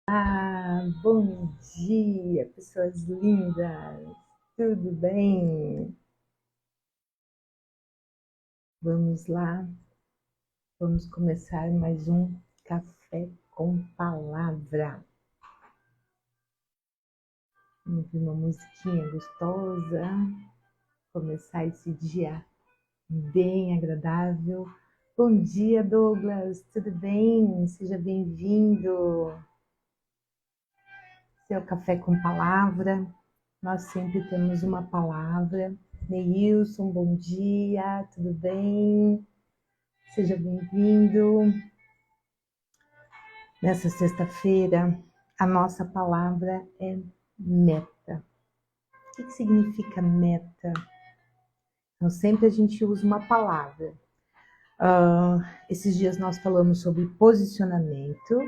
Bom dia, pessoas lindas, tudo bem? Vamos lá, vamos começar mais um Café com Palavra. Vamos ouvir uma musiquinha gostosa, começar esse dia bem agradável. Bom dia, Douglas, tudo bem? Seja bem-vindo. Seu Café com Palavra. Nós sempre temos uma palavra. Neilson, bom dia, tudo bem? Seja bem-vindo. Nessa sexta-feira, a nossa palavra é meta. O que significa meta? Então, sempre a gente usa uma palavra. Esses dias nós falamos sobre posicionamento.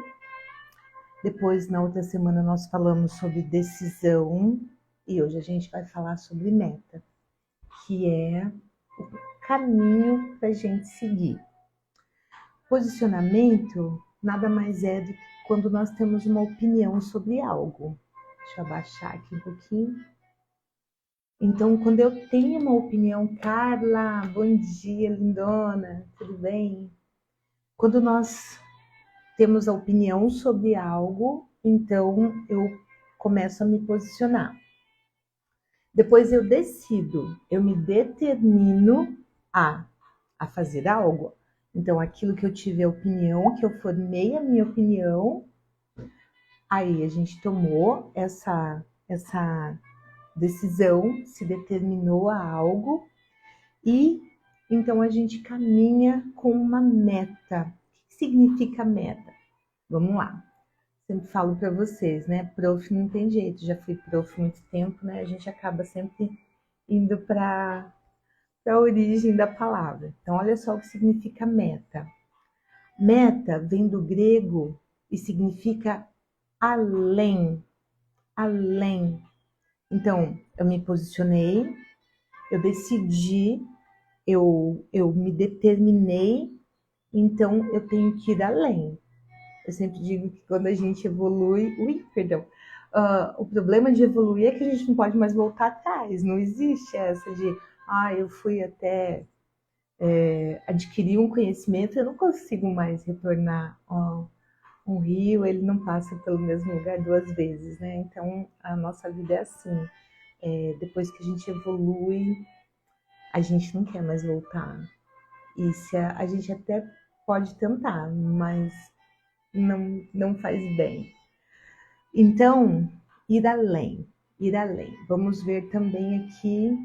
Depois, na outra semana, nós falamos sobre decisão. E hoje a gente vai falar sobre meta, que é o caminho para a gente seguir. Posicionamento nada mais é do que quando nós temos uma opinião sobre algo. Deixa eu abaixar aqui um pouquinho. Então, quando eu tenho uma opinião, Carla, bom dia, lindona, tudo bem? Quando nós temos a opinião sobre algo, então eu começo a me posicionar. Depois eu decido, eu me determino a fazer algo. Então, aquilo que eu tive a opinião, que eu formei a minha opinião, aí a gente tomou essa decisão, se determinou a algo e então a gente caminha com uma meta. O que significa meta? Vamos lá. Sempre falo para vocês, né? Prof não tem jeito, já fui prof muito tempo, né? A gente acaba sempre indo para a origem da palavra. Então, olha só o que significa meta. Meta vem do grego e significa além, além. Então, eu me posicionei, eu decidi, eu me determinei, então eu tenho que ir além. Eu sempre digo que quando a gente evolui... o problema de evoluir é que a gente não pode mais voltar atrás. Não existe essa de, eu fui até adquirir um conhecimento, eu não consigo mais retornar. Um rio, ele não passa pelo mesmo lugar duas vezes, né? Então, a nossa vida é assim. Depois que a gente evolui, a gente não quer mais voltar. E se a gente até pode tentar, mas não faz bem. Então, ir além, ir além. Vamos ver também aqui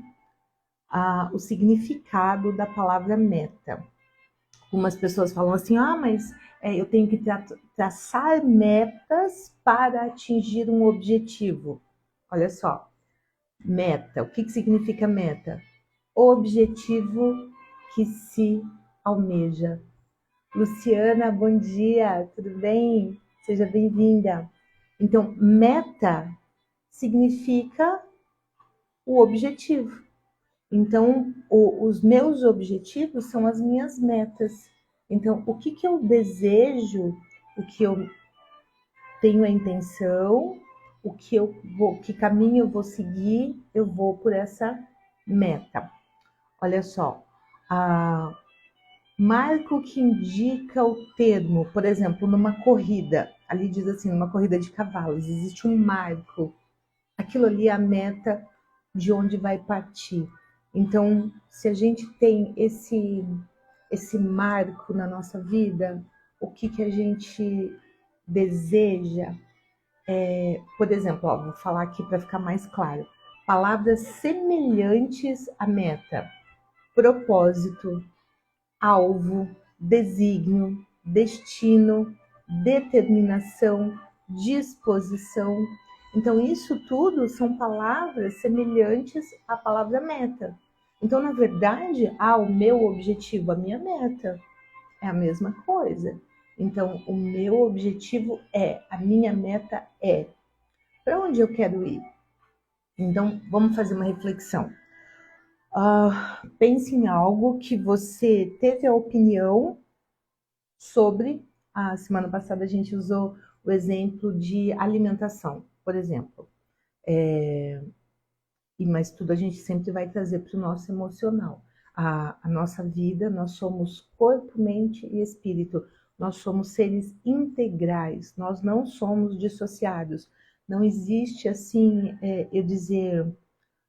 o significado da palavra meta. Algumas pessoas falam assim, mas eu tenho que traçar metas para atingir um objetivo. Olha só, meta, o que significa meta? Objetivo que se almeja. Luciana, bom dia, tudo bem? Seja bem-vinda. Então, meta significa o objetivo. Então, os meus objetivos são as minhas metas. Então, o que eu desejo, o que eu tenho a intenção, que caminho eu vou seguir, eu vou por essa meta. Olha só, marco que indica o termo, por exemplo, numa corrida, ali diz assim, numa corrida de cavalos, existe um marco. Aquilo ali é a meta de onde vai partir. Então, se a gente tem esse marco na nossa vida, o que a gente deseja? Por exemplo, vou falar aqui para ficar mais claro. Palavras semelhantes à meta: propósito, alvo, desígnio, destino, determinação, disposição. Então, isso tudo são palavras semelhantes à palavra meta. Então, na verdade, o meu objetivo, a minha meta é a mesma coisa. Então, o meu objetivo a minha meta é. Para onde eu quero ir? Então, vamos fazer uma reflexão. Pense em algo que você teve a opinião sobre. A semana passada a gente usou o exemplo de alimentação, por exemplo. Mas tudo a gente sempre vai trazer para o nosso emocional. A nossa vida, nós somos corpo, mente e espírito. Nós somos seres integrais, nós não somos dissociados. Não existe assim, eu dizer,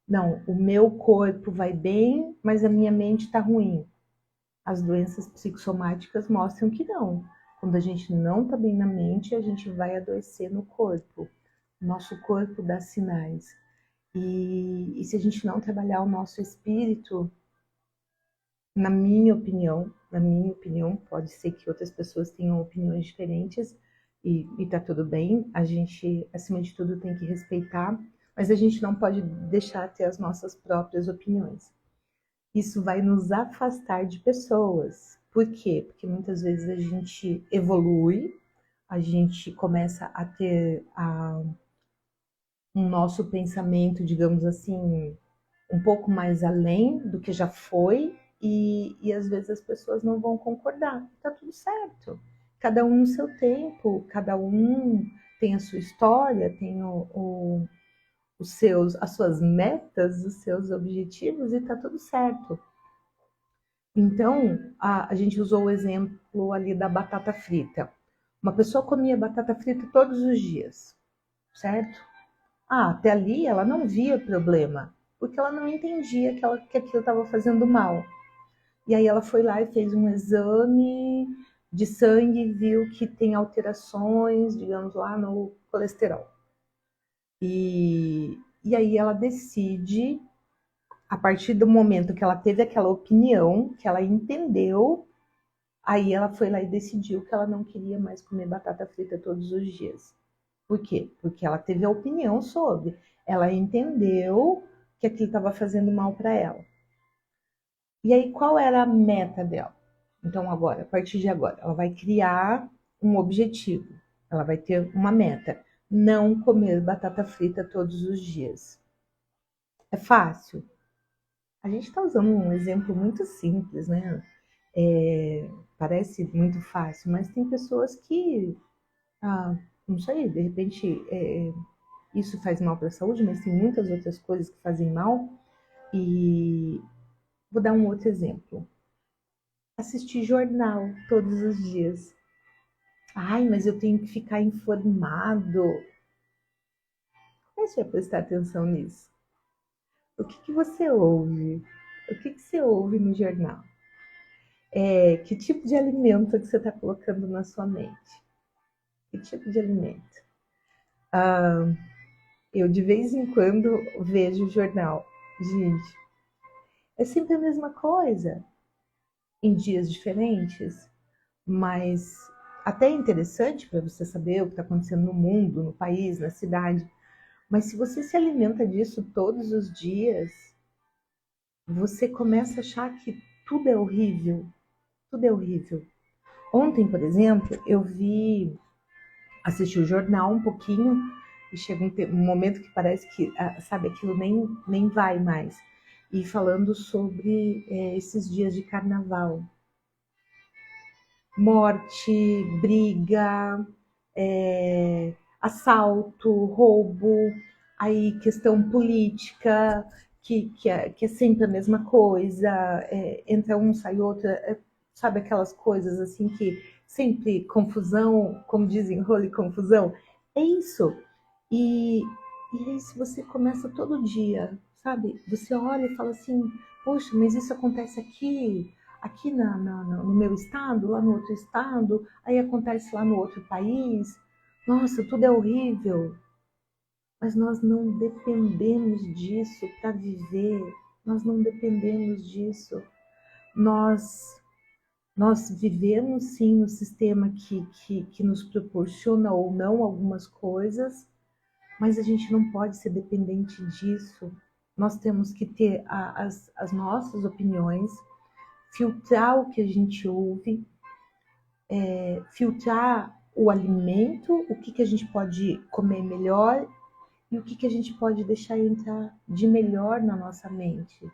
não, o meu corpo vai bem, mas a minha mente está ruim. As doenças psicossomáticas mostram que não. Quando a gente não está bem na mente, a gente vai adoecer no corpo. Nosso corpo dá sinais. E se a gente não trabalhar o nosso espírito, na minha opinião, pode ser que outras pessoas tenham opiniões diferentes e tá tudo bem. A gente, acima de tudo, tem que respeitar, mas a gente não pode deixar de ter as nossas próprias opiniões. Isso vai nos afastar de pessoas. Por quê? Porque muitas vezes a gente evolui, a gente começa a ter um nosso pensamento, digamos assim, um pouco mais além do que já foi, e às vezes as pessoas não vão concordar. Tá tudo certo. Cada um no seu tempo, cada um tem a sua história, tem as suas metas, os seus objetivos, e tá tudo certo. Então, a gente usou o exemplo ali da batata frita. Uma pessoa comia batata frita todos os dias, certo? Até ali ela não via problema, porque ela não entendia que aquilo estava fazendo mal. E aí ela foi lá e fez um exame de sangue e viu que tem alterações, digamos lá, no colesterol. E aí ela decide, a partir do momento que ela teve aquela opinião, que ela entendeu, aí ela foi lá e decidiu que ela não queria mais comer batata frita todos os dias. Por quê? Porque ela teve a opinião sobre, ela entendeu que aquilo estava fazendo mal para ela. E aí, qual era a meta dela? Então, agora, a partir de agora, ela vai criar um objetivo, ela vai ter uma meta, não comer batata frita todos os dias. É fácil? A gente está usando um exemplo muito simples, né? Parece muito fácil, mas tem pessoas que, não sei, de repente isso faz mal para a saúde, mas tem muitas outras coisas que fazem mal. E vou dar um outro exemplo. Assistir jornal todos os dias. Ai, mas eu tenho que ficar informado. Comece a prestar atenção nisso. O que você ouve? O que você ouve no jornal? Que tipo de alimento que você está colocando na sua mente? Que tipo de alimento? Eu de vez em quando vejo jornal. Gente, é sempre a mesma coisa, em dias diferentes, mas até é interessante para você saber o que está acontecendo no mundo, no país, na cidade. Mas se você se alimenta disso todos os dias, você começa a achar que tudo é horrível. Tudo é horrível. Ontem, por exemplo, assisti o jornal um pouquinho e chega um momento que parece que, sabe, aquilo nem vai mais. E falando sobre esses dias de carnaval. Morte, briga, assalto, roubo, aí questão política, que é sempre a mesma coisa, entra um, sai outro, sabe aquelas coisas assim que sempre confusão, como dizem, rolo e confusão, é isso. E aí se você começa todo dia, sabe, você olha e fala assim, poxa, mas isso acontece aqui no meu estado, lá no outro estado, aí acontece lá no outro país, nossa, tudo é horrível. Mas nós não dependemos disso para viver, nós não dependemos disso. Nós vivemos sim no sistema que nos proporciona ou não algumas coisas, mas a gente não pode ser dependente disso. Nós temos que ter as nossas opiniões, filtrar o que a gente ouve, filtrar o alimento, o que a gente pode comer melhor e o que a gente pode deixar entrar de melhor na nossa mente.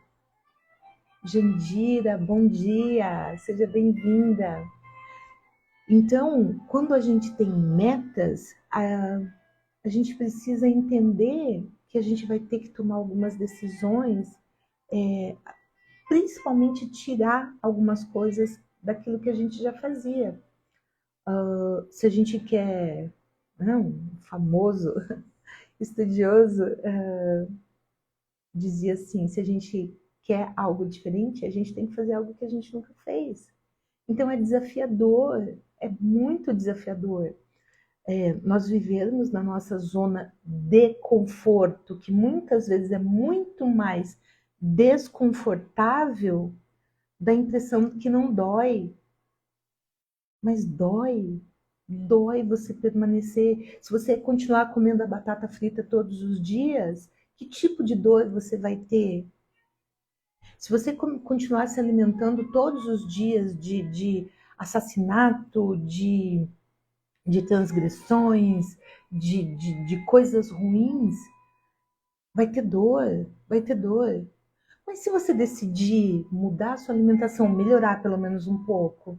Jandira, bom dia, seja bem-vinda. Então, quando a gente tem metas, a gente precisa entender que a gente vai ter que tomar algumas decisões, principalmente tirar algumas coisas daquilo que a gente já fazia. Se a gente quer, um famoso estudioso dizia assim, se a gente quer algo diferente, a gente tem que fazer algo que a gente nunca fez. Então é desafiador, é muito desafiador. Nós vivermos na nossa zona de conforto, que muitas vezes é muito mais desconfortável, dá a impressão que não dói, mas dói. Dói você permanecer. Se você continuar comendo a batata frita todos os dias, que tipo de dor você vai ter? Se você continuar se alimentando todos os dias de assassinato, de transgressões, de coisas ruins, vai ter dor, vai ter dor. Mas se você decidir mudar a sua alimentação, melhorar pelo menos um pouco,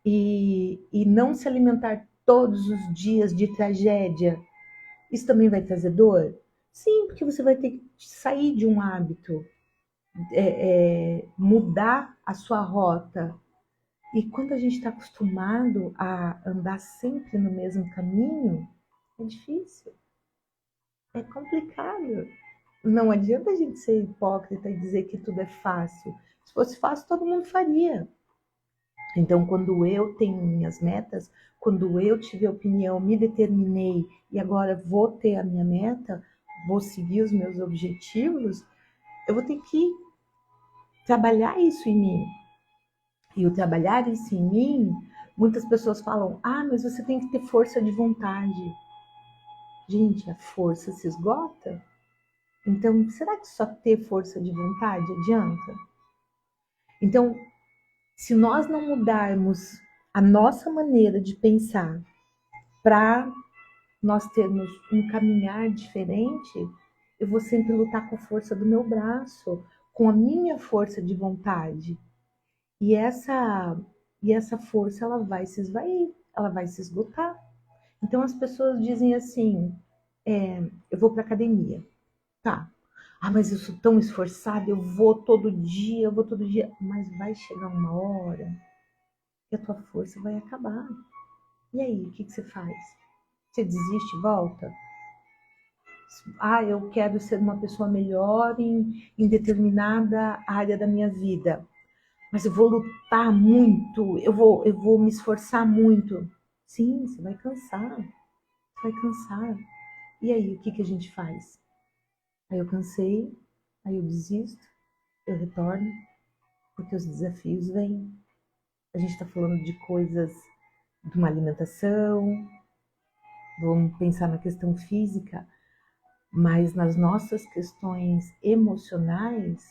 e não se alimentar todos os dias de tragédia, isso também vai trazer dor? Sim, porque você vai ter que sair de um hábito, mudar a sua rota. E quando a gente está acostumado a andar sempre no mesmo caminho, é difícil, é complicado. Não adianta a gente ser hipócrita e dizer que tudo é fácil. Se fosse fácil, todo mundo faria. Então, quando eu tenho minhas metas, quando eu tive a opinião, me determinei e agora vou ter a minha meta, vou seguir os meus objetivos, eu vou ter que trabalhar isso em mim. E o trabalhar isso em mim, muitas pessoas falam, mas você tem que ter força de vontade. Gente, a força se esgota? Então, será que só ter força de vontade adianta? Então, se nós não mudarmos a nossa maneira de pensar para nós termos um caminhar diferente, eu vou sempre lutar com a força do meu braço, com a minha força de vontade. E essa força ela vai se esvair, ela vai se esgotar. Então as pessoas dizem assim, eu vou para academia, tá? Mas eu sou tão esforçada, eu vou todo dia, mas vai chegar uma hora que a tua força vai acabar. E aí, o que você faz? Você desiste e volta? Eu quero ser uma pessoa melhor em determinada área da minha vida, mas eu vou lutar muito, eu vou me esforçar muito. Sim, você vai cansar, você vai cansar. E aí, o que a gente faz? Aí eu cansei, aí eu desisto, eu retorno, porque os desafios vêm. A gente está falando de coisas de uma alimentação, vamos pensar na questão física, mas nas nossas questões emocionais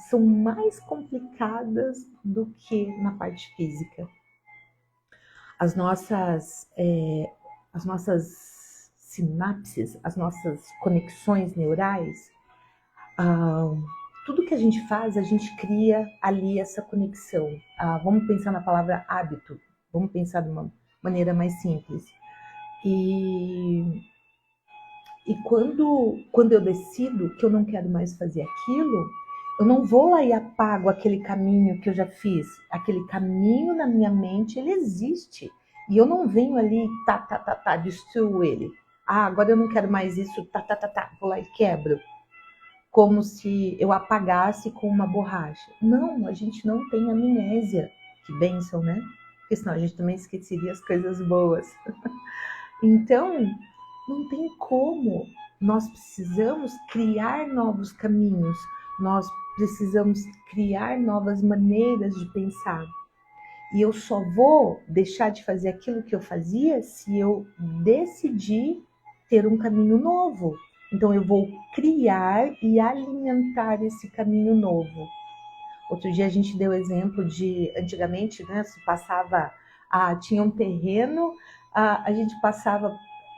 são mais complicadas do que na parte física. As nossas sinapses, as nossas conexões neurais, tudo que a gente faz, a gente cria ali essa conexão. Vamos pensar na palavra hábito, vamos pensar de uma maneira mais simples. E quando eu decido que eu não quero mais fazer aquilo, eu não vou lá e apago aquele caminho que eu já fiz. Aquele caminho na minha mente, ele existe. E eu não venho ali, destruo ele. Agora eu não quero mais isso, vou lá e quebro. Como se eu apagasse com uma borracha. Não, a gente não tem amnésia. Que bênção, né? Porque senão a gente também esqueceria as coisas boas. Então, não tem como. Nós precisamos criar novos caminhos, nós precisamos criar novas maneiras de pensar. E eu só vou deixar de fazer aquilo que eu fazia se eu decidir ter um caminho novo. Então eu vou criar e alimentar esse caminho novo. Outro dia a gente deu exemplo de, antigamente, né, se passava, tinha um terreno, a gente passava,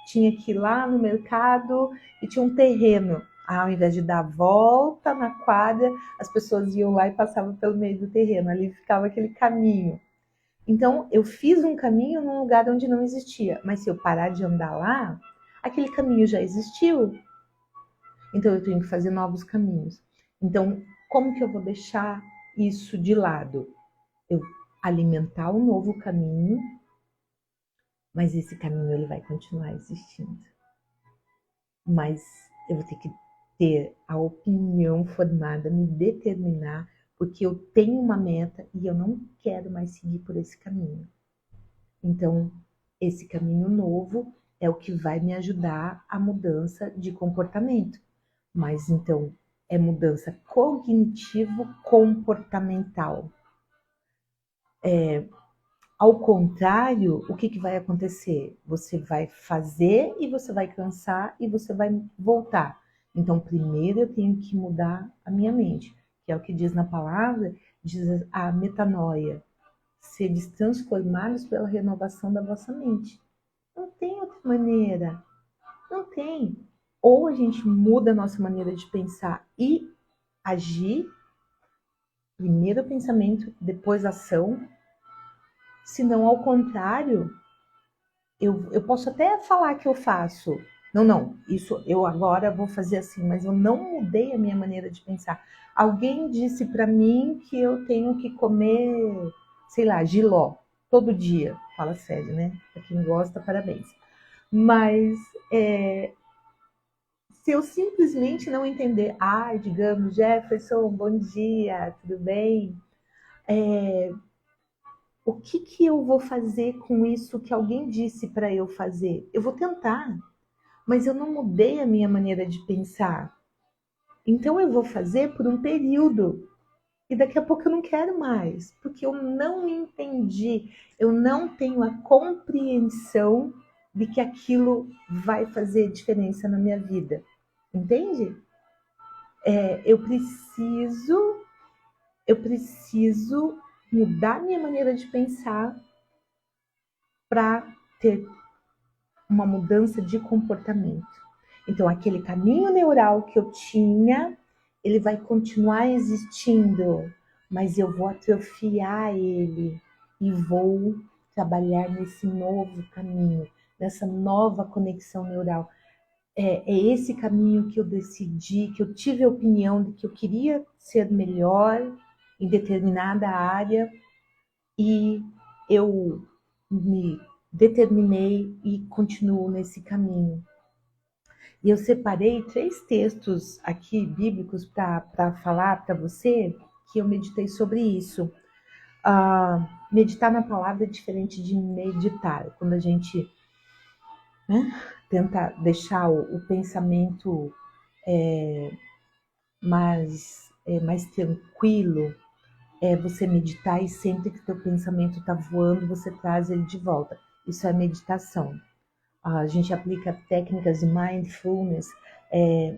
tinha que ir lá no mercado e tinha um terreno. Ao invés de dar a volta na quadra, as pessoas iam lá e passavam pelo meio do terreno, ali ficava aquele caminho. Então, eu fiz um caminho num lugar onde não existia, mas se eu parar de andar lá, aquele caminho já existiu. Então, eu tenho que fazer novos caminhos. Então, como que eu vou deixar isso de lado? Eu alimentar um novo caminho, mas esse caminho ele vai continuar existindo. Mas eu vou ter que ter a opinião formada, me determinar, porque eu tenho uma meta e eu não quero mais seguir por esse caminho. Então, esse caminho novo é o que vai me ajudar a mudança de comportamento. Mas então, é mudança cognitivo-comportamental. Ao contrário, o que vai acontecer? Você vai fazer e você vai cansar e você vai voltar. Então, primeiro eu tenho que mudar a minha mente, que é o que diz na palavra, diz a metanoia. Seres transformados pela renovação da vossa mente. Não tem outra maneira. Não tem. Ou a gente muda a nossa maneira de pensar e agir, primeiro pensamento, depois ação. Se não, ao contrário, eu posso até falar que eu faço. Não, isso eu agora vou fazer assim, mas eu não mudei a minha maneira de pensar. Alguém disse para mim que eu tenho que comer, sei lá, jiló todo dia. Fala sério, né? Para quem gosta, parabéns. Mas se eu simplesmente não entender, digamos, Jefferson, bom dia, tudo bem? O que eu vou fazer com isso que alguém disse para eu fazer? Eu vou tentar, mas eu não mudei a minha maneira de pensar. Então eu vou fazer por um período e daqui a pouco eu não quero mais, porque eu não entendi, eu não tenho a compreensão de que aquilo vai fazer diferença na minha vida. Entende? Eu preciso mudar minha maneira de pensar para ter uma mudança de comportamento. Então, aquele caminho neural que eu tinha, ele vai continuar existindo, mas eu vou atrofiar ele e vou trabalhar nesse novo caminho, nessa nova conexão neural. É esse caminho que eu decidi, que eu tive a opinião de que eu queria ser melhor em determinada área e eu me determinei e continuo nesse caminho. E eu separei 3 textos aqui bíblicos para falar para você que eu meditei sobre isso. Meditar na palavra é diferente de meditar. Quando a gente tenta deixar o pensamento mais tranquilo, você meditar e sempre que teu pensamento está voando, você traz ele de volta. Isso é meditação. A gente aplica técnicas de mindfulness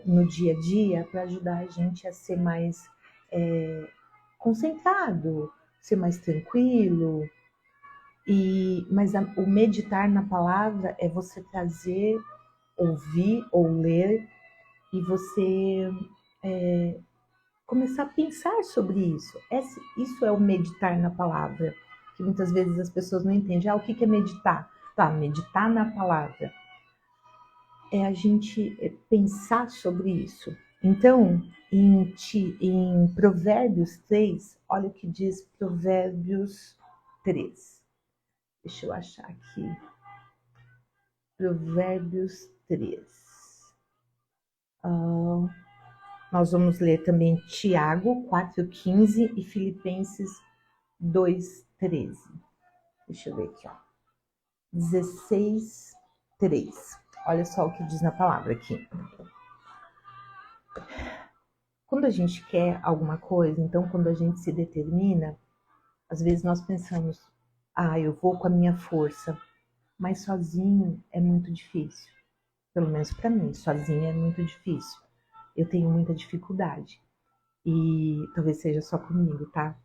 no dia a dia para ajudar a gente a ser mais concentrado, ser mais tranquilo. Mas o meditar na palavra é você trazer, ouvir ou ler e você começar a pensar sobre isso. Isso é o meditar na palavra, que muitas vezes as pessoas não entendem. O que é meditar? Tá, meditar na palavra é a gente pensar sobre isso. Então, em Provérbios 3, olha o que diz Provérbios 3. Deixa eu achar aqui. Provérbios 3. Nós vamos ler também Tiago 4,15 e Filipenses 2,13. Deixa eu ver aqui, 16,3. Olha só o que diz na palavra aqui. Quando a gente quer alguma coisa, então quando a gente se determina, às vezes nós pensamos, eu vou com a minha força, mas sozinho é muito difícil. Pelo menos para mim, sozinho é muito difícil. Eu tenho muita dificuldade. E talvez seja só comigo, tá?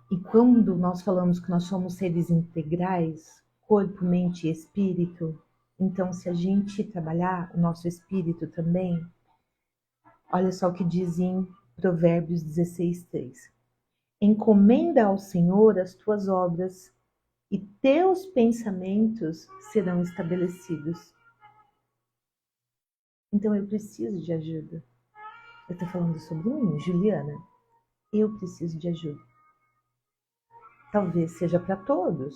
E quando nós falamos que nós somos seres integrais, corpo, mente e espírito, então se a gente trabalhar o nosso espírito também, olha só o que diz em Provérbios 16:3. Encomenda ao Senhor as tuas obras e teus pensamentos serão estabelecidos. Então eu preciso de ajuda. Eu estou falando sobre mim, Juliana. Eu preciso de ajuda. Talvez seja para todos,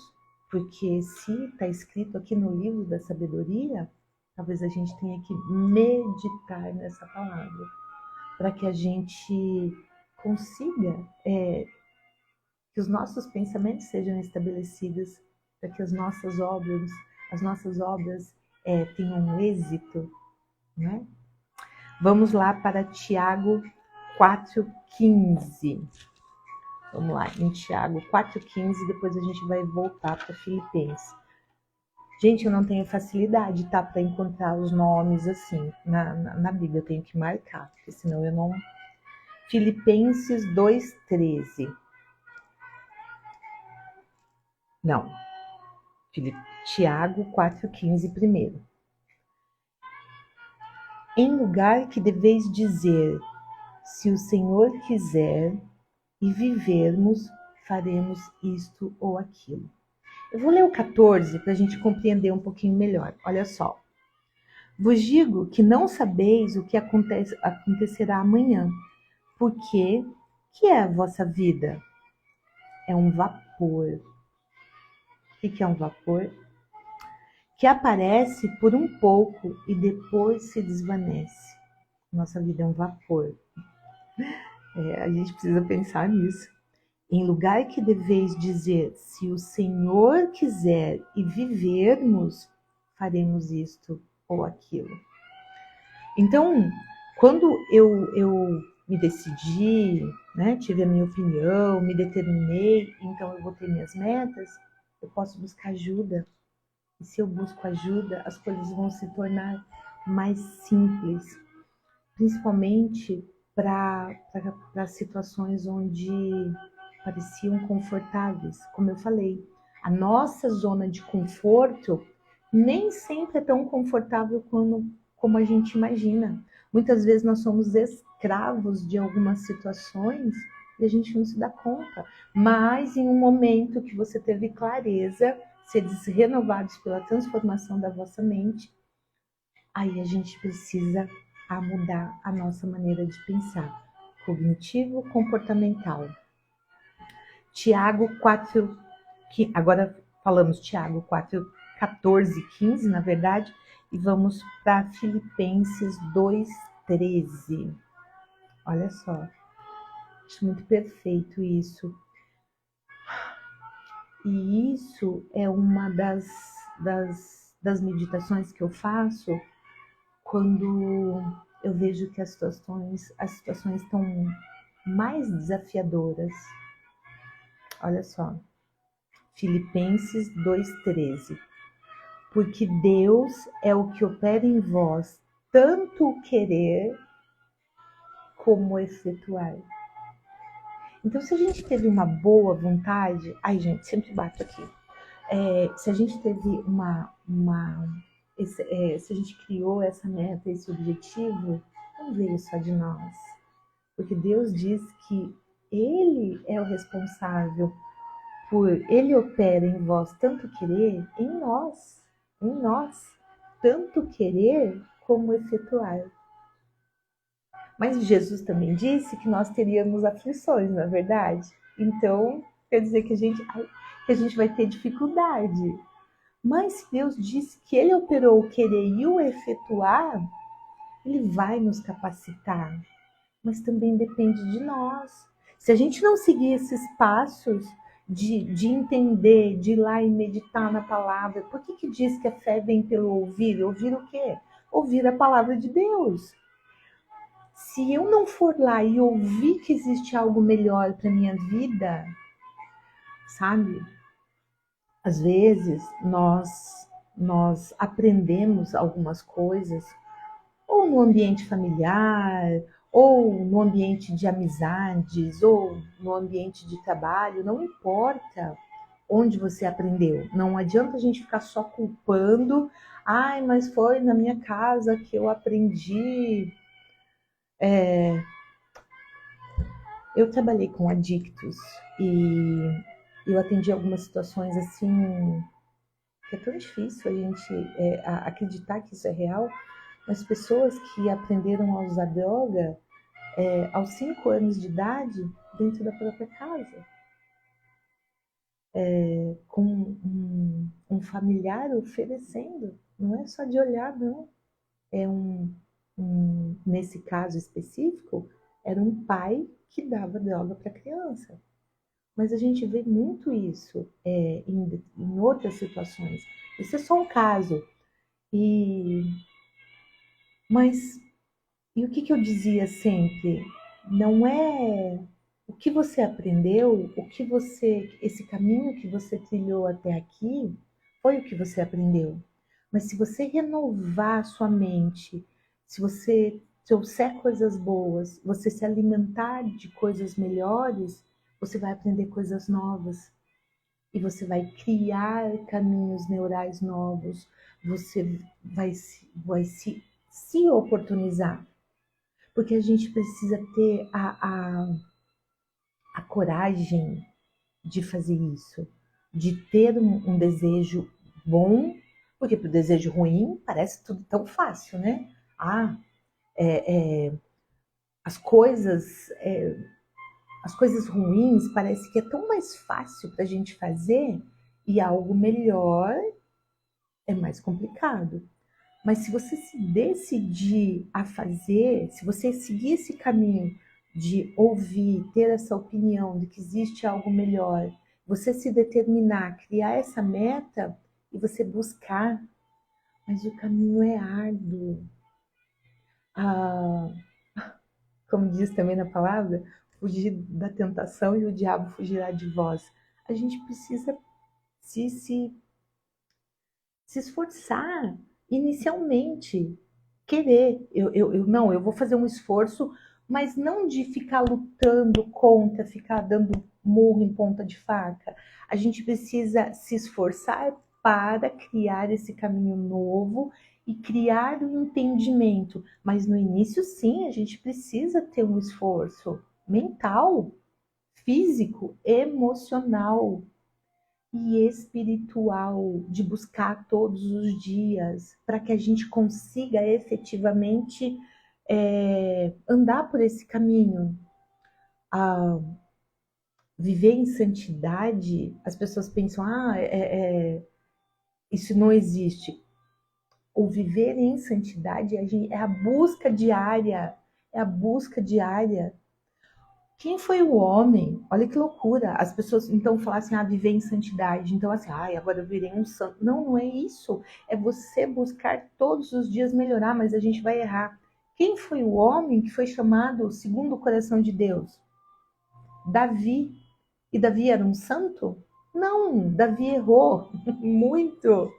porque se está escrito aqui no livro da sabedoria, talvez a gente tenha que meditar nessa palavra, para que a gente consiga que os nossos pensamentos sejam estabelecidos, para que as nossas obras tenham um êxito, né? Vamos lá para Tiago 4,15. Vamos lá, em Tiago 4,15, depois a gente vai voltar para Filipenses. Gente, eu não tenho facilidade, tá, para encontrar os nomes assim na Bíblia, eu tenho que marcar, porque senão eu não... Filipenses 2,13. Não, Tiago 4,15 primeiro. Em lugar que deveis dizer, se o Senhor quiser e vivermos, faremos isto ou aquilo. Eu vou ler o 14 para a gente compreender um pouquinho melhor. Olha só. Vos digo que não sabeis o que acontecerá amanhã, porque que é a vossa vida? É um vapor. O que é um vapor? Que aparece por um pouco e depois se desvanece. Nossa vida é um vapor. A gente precisa pensar nisso. Em lugar que deveis dizer, se o Senhor quiser e vivermos, faremos isto ou aquilo. Então, quando eu me decidi, né, tive a minha opinião, me determinei, então eu vou ter minhas metas, eu posso buscar ajuda. E se eu busco ajuda, as coisas vão se tornar mais simples, principalmente para situações onde pareciam confortáveis. Como eu falei, a nossa zona de conforto nem sempre é tão confortável como a gente imagina. Muitas vezes nós somos escravos de algumas situações e a gente não se dá conta. Mas em um momento que você teve clareza, seres renovados pela transformação da vossa mente, aí a gente precisa mudar a nossa maneira de pensar. Cognitivo, comportamental. Tiago 4, agora falamos Tiago 4, 14, 15, na verdade, e vamos para Filipenses 2, 13. Olha só, acho muito perfeito isso. E isso é uma das meditações que eu faço quando eu vejo que as situações estão mais desafiadoras. Olha só, Filipenses 2,13. Porque Deus é o que opera em vós, tanto o querer como o efetuar. Então, se a gente teve uma boa vontade... Ai, gente, sempre bato aqui. Se a gente teve se a gente criou essa meta, esse objetivo, não veio só de nós. Porque Deus diz que Ele é o responsável por... Ele opera em vós tanto querer, em nós, tanto querer como efetuar. Mas Jesus também disse que nós teríamos aflições, não é verdade? Então, quer dizer que a gente vai ter dificuldade. Mas se Deus disse que Ele operou o querer e o efetuar, Ele vai nos capacitar. Mas também depende de nós. Se a gente não seguir esses passos de entender, de ir lá e meditar na palavra, por que diz que a fé vem pelo ouvir? Ouvir o quê? Ouvir a palavra de Deus. Se eu não for lá e ouvir que existe algo melhor para minha vida, sabe? Às vezes nós aprendemos algumas coisas, ou no ambiente familiar, ou no ambiente de amizades, ou no ambiente de trabalho, não importa onde você aprendeu. Não adianta a gente ficar só culpando, mas foi na minha casa que eu aprendi Eu trabalhei com adictos e eu atendi algumas situações assim, que é tão difícil a gente acreditar que isso é real, mas pessoas que aprenderam a usar droga aos 5 anos de idade dentro da própria casa, com um familiar oferecendo, não é só de olhar, não. É nesse caso específico, era um pai que dava droga para a criança. Mas a gente vê muito isso em outras situações. Esse é só um caso. E, mas, e o que eu dizia sempre? Não é o que você aprendeu, esse caminho que você trilhou até aqui, foi o que você aprendeu. Mas se você renovar a sua mente, se você trouxer coisas boas, você se alimentar de coisas melhores, você vai aprender coisas novas. E você vai criar caminhos neurais novos, você vai se oportunizar. Porque a gente precisa ter a coragem de fazer isso, de ter um desejo bom, porque para o desejo ruim parece tudo tão fácil, né? Ah, é, é, as coisas, as coisas ruins parece que é tão mais fácil para a gente fazer e algo melhor é mais complicado. Mas se você se decidir a fazer, se você seguir esse caminho de ouvir, ter essa opinião de que existe algo melhor, você se determinar, criar essa meta e você buscar, mas o caminho é árduo. Ah, como diz também na palavra, fugir da tentação e o diabo fugirá de vós. A gente precisa se, se, se esforçar inicialmente, querer. Eu vou fazer um esforço, mas não de ficar lutando contra, ficar dando murro em ponta de faca. A gente precisa se esforçar para criar esse caminho novo e criar o entendimento. Mas no início, sim, a gente precisa ter um esforço mental, físico, emocional e espiritual de buscar todos os dias para que a gente consiga efetivamente andar por esse caminho. Ah, viver em santidade, as pessoas pensam, isso não existe. O viver em santidade é a busca diária, é a busca diária. Quem foi o homem? Olha que loucura. As pessoas então falam assim, viver em santidade. Então assim, agora eu virei um santo. Não, não é isso. É você buscar todos os dias melhorar, mas a gente vai errar. Quem foi o homem que foi chamado segundo o coração de Deus? Davi. E Davi era um santo? Não, Davi errou muito.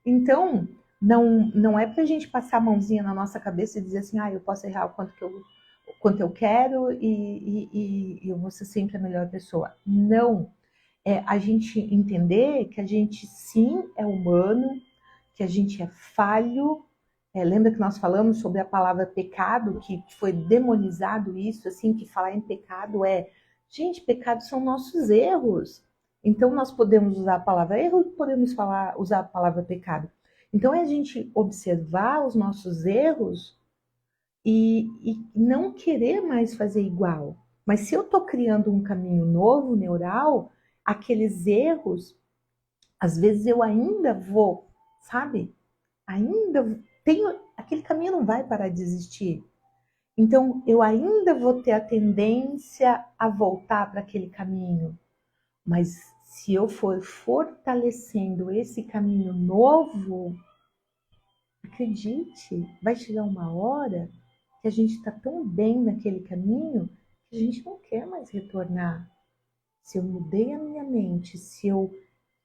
Então, não é pra gente passar a mãozinha na nossa cabeça e dizer assim, eu posso errar o quanto eu quero e eu vou ser sempre a melhor pessoa. Não. É a gente entender que a gente sim é humano, que a gente é falho. Lembra que nós falamos sobre a palavra pecado, que foi demonizado isso, assim, que falar em pecado gente, pecados são nossos erros. Então nós podemos usar a palavra erro e podemos usar a palavra pecado. Então é a gente observar os nossos erros e não querer mais fazer igual. Mas se eu estou criando um caminho novo, neural, aqueles erros, às vezes eu ainda vou, sabe? Ainda tenho, aquele caminho não vai parar de existir. Então eu ainda vou ter a tendência a voltar para aquele caminho. Mas se eu for fortalecendo esse caminho novo, acredite, vai chegar uma hora que a gente está tão bem naquele caminho que a gente não quer mais retornar. Se eu mudei a minha mente, se eu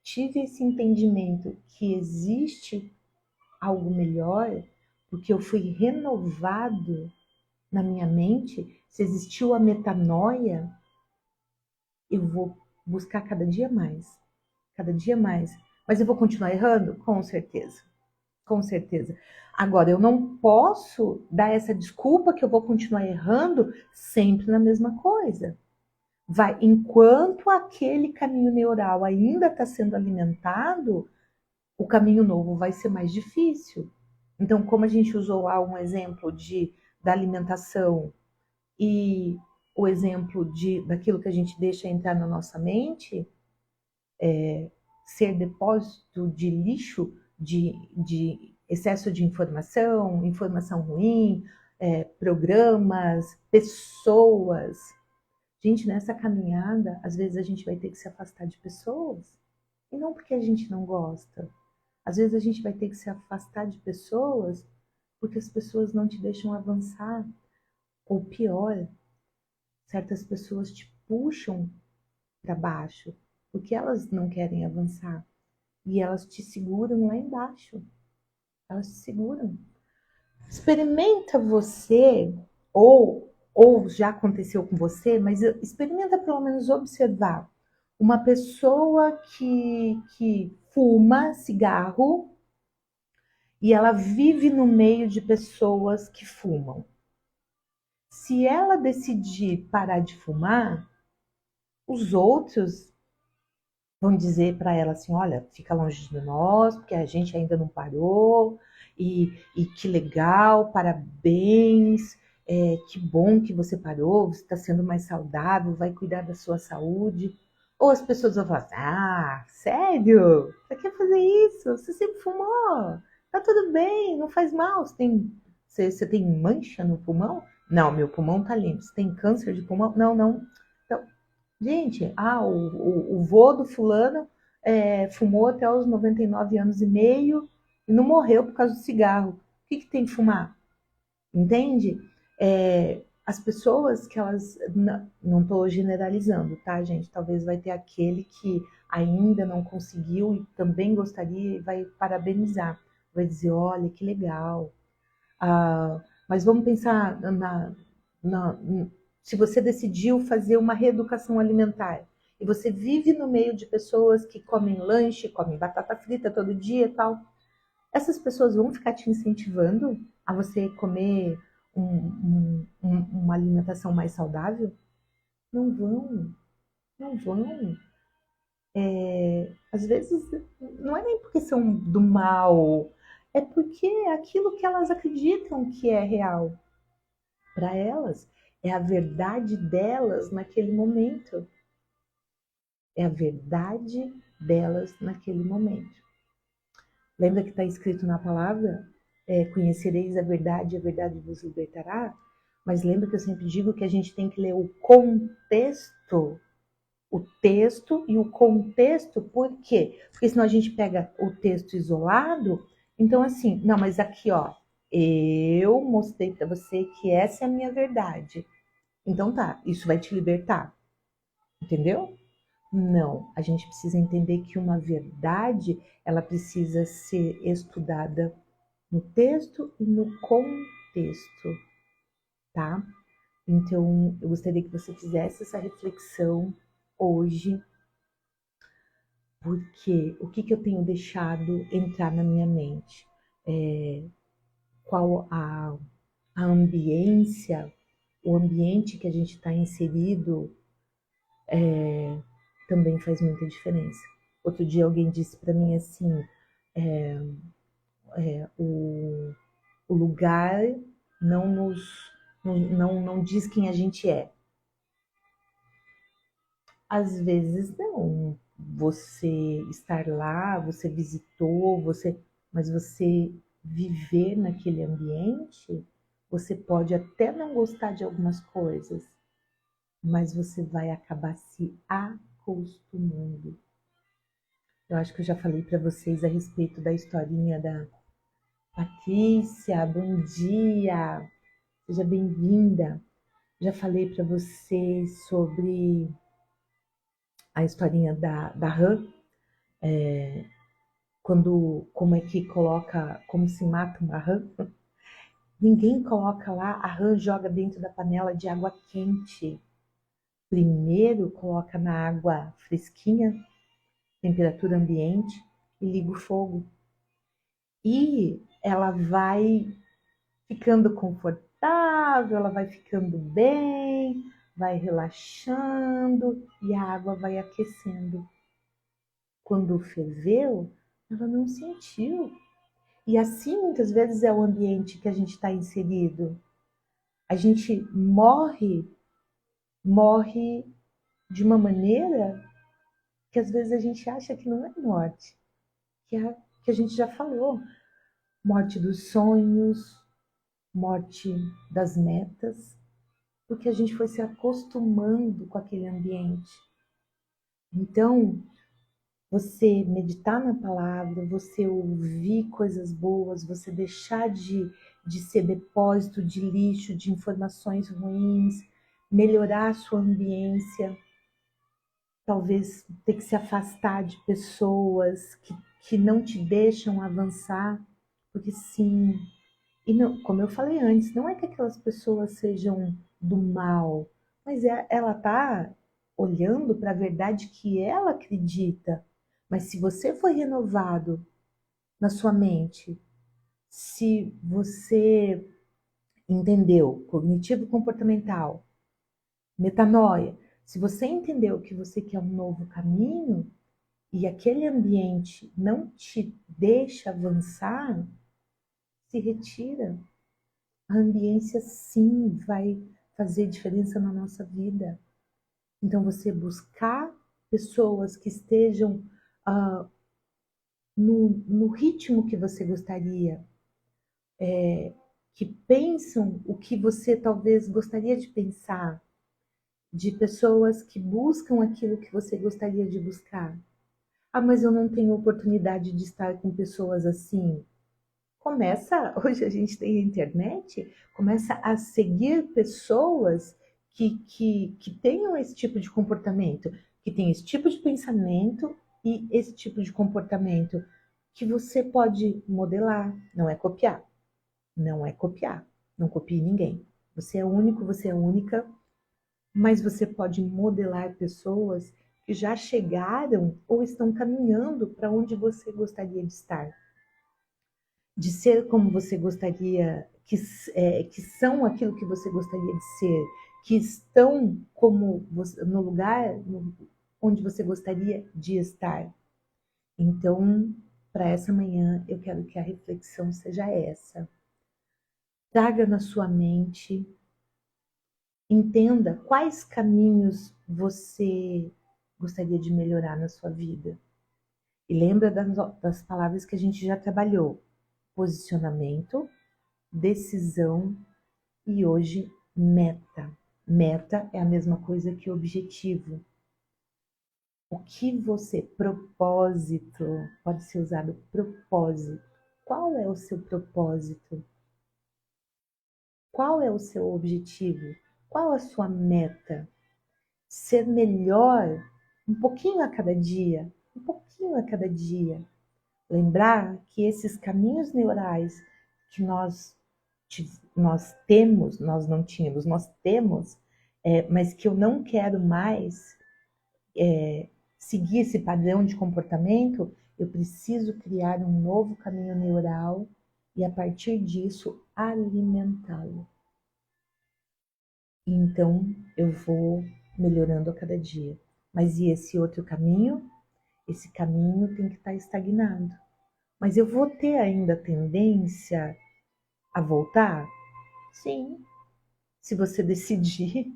tive esse entendimento que existe algo melhor, porque eu fui renovado na minha mente, se existiu a metanoia, eu vou buscar cada dia mais, cada dia mais. Mas eu vou continuar errando? Com certeza. Com certeza. Agora, eu não posso dar essa desculpa que eu vou continuar errando sempre na mesma coisa. Vai, enquanto aquele caminho neural ainda está sendo alimentado, o caminho novo vai ser mais difícil. Então, como a gente usou lá um exemplo da alimentação e o exemplo daquilo que a gente deixa entrar na nossa mente, ser depósito de lixo, de excesso de informação, informação ruim, programas, pessoas. Gente, nessa caminhada, às vezes a gente vai ter que se afastar de pessoas. E não porque a gente não gosta. Às vezes a gente vai ter que se afastar de pessoas porque as pessoas não te deixam avançar. Ou pior, certas pessoas te puxam para baixo porque elas não querem avançar. E elas te seguram lá embaixo. Elas te seguram. Experimenta você, ou já aconteceu com você, mas experimenta pelo menos observar uma pessoa que fuma cigarro e ela vive no meio de pessoas que fumam. Se ela decidir parar de fumar, os outros vão dizer para ela assim, olha, fica longe de nós, porque a gente ainda não parou, e que legal, parabéns, que bom que você parou, você está sendo mais saudável, vai cuidar da sua saúde. Ou as pessoas vão falar assim, ah, sério? Você quer fazer isso? Você sempre fumou? Tá tudo bem, não faz mal. Você tem mancha no pulmão? Não, meu pulmão tá limpo. Você tem câncer de pulmão? Não, não. Então, gente, o vô do fulano fumou até os 99 anos e meio e não morreu por causa do cigarro. O que tem que fumar? Entende? As pessoas que elas... Não estou generalizando, tá, gente? Talvez vai ter aquele que ainda não conseguiu e também gostaria e vai parabenizar. Vai dizer, olha, que legal. Mas vamos pensar na, se você decidiu fazer uma reeducação alimentar e você vive no meio de pessoas que comem lanche, comem batata frita todo dia e tal, essas pessoas vão ficar te incentivando a você comer uma alimentação mais saudável? Não vão, não vão. Às vezes não é nem porque são do mal, é porque é aquilo que elas acreditam que é real para elas, é a verdade delas naquele momento. É a verdade delas naquele momento. Lembra que está escrito na palavra? Conhecereis a verdade vos libertará? Mas lembra que eu sempre digo que a gente tem que ler o contexto, o texto e o contexto, por quê? Porque senão a gente pega o texto isolado, então assim, não, mas aqui ó, eu mostrei para você que essa é a minha verdade. Então tá, isso vai te libertar. Entendeu? Não, a gente precisa entender que uma verdade, ela precisa ser estudada no texto e no contexto, tá? Então, eu gostaria que você fizesse essa reflexão hoje, porque o que eu tenho deixado entrar na minha mente? Qual a ambiência, o ambiente que a gente está inserido também faz muita diferença. Outro dia alguém disse para mim assim, o lugar não diz quem a gente é. Às vezes não. Você estar lá, você visitou, mas você viver naquele ambiente, você pode até não gostar de algumas coisas, mas você vai acabar se acostumando. Eu acho que eu já falei para vocês a respeito da historinha da Patrícia. Bom dia, seja bem-vinda. Já falei para vocês sobre a historinha da rã, como é que coloca, como se mata uma rã. Ninguém coloca lá, a rã joga dentro da panela de água quente. Primeiro coloca na água fresquinha, temperatura ambiente, e liga o fogo. e ela vai ficando confortável, ela vai ficando bem, vai relaxando e a água vai aquecendo. Quando ferveu, ela não sentiu. E assim muitas vezes é o ambiente que a gente está inserido. A gente morre de uma maneira que às vezes a gente acha que não é morte, que a gente já falou. Morte dos sonhos, morte das metas, porque a gente foi se acostumando com aquele ambiente. Então, você meditar na palavra, você ouvir coisas boas, você deixar de ser depósito de lixo, de informações ruins, melhorar a sua ambiência, talvez ter que se afastar de pessoas que não te deixam avançar, porque sim, e não, como eu falei antes, não é que aquelas pessoas sejam do mal, mas ela está olhando para a verdade que ela acredita. Mas se você foi renovado na sua mente, se você entendeu cognitivo comportamental, metanoia, se você entendeu que você quer um novo caminho e aquele ambiente não te deixa avançar, se retira. A ambiência sim vai fazer diferença na nossa vida. Então você buscar pessoas que estejam no ritmo que você gostaria, que pensam o que você talvez gostaria de pensar, de pessoas que buscam aquilo que você gostaria de buscar. Ah, mas eu não tenho oportunidade de estar com pessoas assim. Começa, hoje a gente tem a internet, começa a seguir pessoas que tenham esse tipo de comportamento, que tenham esse tipo de pensamento e esse tipo de comportamento, que você pode modelar, não é copiar. Não é copiar. Não copie ninguém. Você é único, você é única, mas você pode modelar pessoas que já chegaram ou estão caminhando para onde você gostaria de estar. De ser como você gostaria, que são aquilo que você gostaria de ser, que estão como você, no lugar onde você gostaria de estar. Então, para essa manhã, eu quero que a reflexão seja essa. Traga na sua mente, entenda quais caminhos você gostaria de melhorar na sua vida. E lembra das palavras que a gente já trabalhou: posicionamento, decisão e hoje meta. Meta é a mesma coisa que objetivo. O que você, propósito, pode ser usado propósito. Qual é o seu propósito? Qual é o seu objetivo? Qual a sua meta? Ser melhor um pouquinho a cada dia, um pouquinho a cada dia. Lembrar que esses caminhos neurais que nós temos, nós não tínhamos, nós temos, mas que eu não quero mais seguir esse padrão de comportamento, eu preciso criar um novo caminho neural e, a partir disso, alimentá-lo. Então, eu vou melhorando a cada dia. Mas e esse outro caminho? Esse caminho tem que estar estagnado. Mas eu vou ter ainda tendência a voltar? Sim. Se você decidir,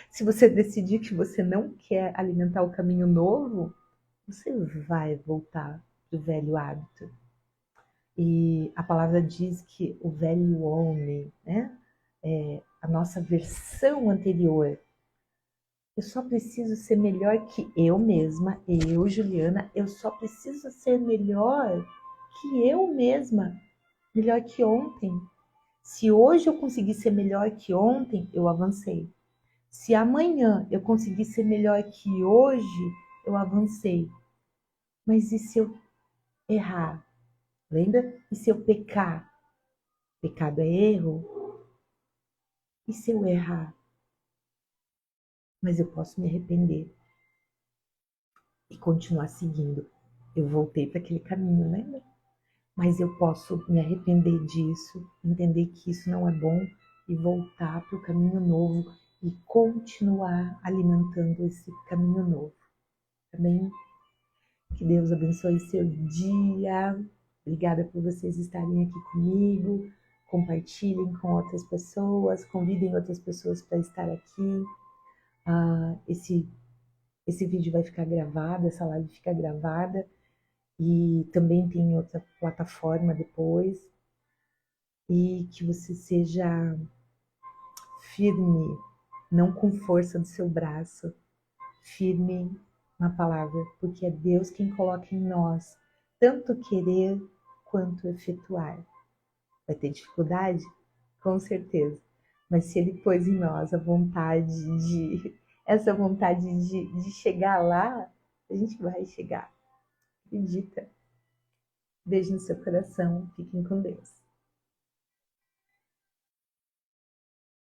se você decidir que você não quer alimentar o caminho novo, você vai voltar para o velho hábito. E a palavra diz que o velho homem, né, a nossa versão anterior, eu só preciso ser melhor que eu mesma, eu, Juliana, eu só preciso ser melhor que eu mesma, melhor que ontem. Se hoje eu conseguir ser melhor que ontem, eu avancei. Se amanhã eu conseguir ser melhor que hoje, eu avancei. Mas e se eu errar? Lembra? E se eu pecar? Pecado é erro. E se eu errar? Mas eu posso me arrepender e continuar seguindo. Eu voltei para aquele caminho, lembra? mas eu posso me arrepender disso, entender que isso não é bom e voltar para o caminho novo e continuar alimentando esse caminho novo. Também que Deus abençoe seu dia. Obrigada por vocês estarem aqui comigo. Compartilhem com outras pessoas, convidem outras pessoas para estar aqui. Esse vídeo vai ficar gravado, essa live fica gravada e também tem outra plataforma depois. E que você seja firme, não com força do seu braço, firme na palavra, porque é Deus quem coloca em nós tanto querer quanto efetuar. Vai ter dificuldade? Com certeza. Mas se Ele pôs em nós a vontade essa vontade de chegar lá, a gente vai chegar. Acredita. Beijo no seu coração. Fiquem com Deus.